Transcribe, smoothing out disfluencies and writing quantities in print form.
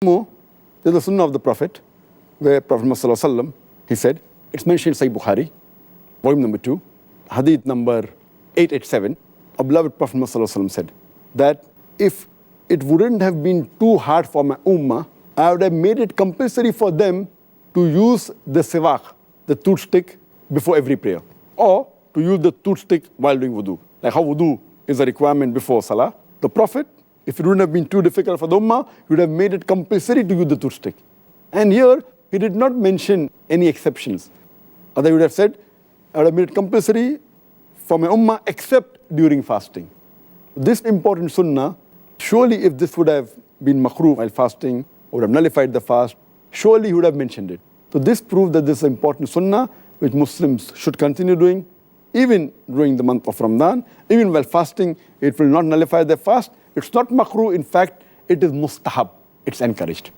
There's the sunnah of the Prophet, where Prophet Muhammad, he said, it's mentioned in Sahih Bukhari, volume number 2, hadith number 887. Our beloved Prophet Muhammad said that if it wouldn't have been too hard for my ummah, I would have made it compulsory for them to use the siwak, the toothstick, before every prayer, or to use the toothstick while doing wudu. Like how wudu is a requirement before salah. The Prophet, if it wouldn't have been too difficult for the ummah, he would have made it compulsory to use the toothstick. And here, he did not mention any exceptions. Otherwise, he would have said, I would have made it compulsory for my ummah except during fasting. This important sunnah, surely if this would have been makruh while fasting, or would have nullified the fast, surely he would have mentioned it. So this proves that this is an important sunnah which Muslims should continue doing, even during the month of Ramadan. Even while fasting, it will not nullify their fast. It's not makruh, in fact, it is mustahab. It's encouraged.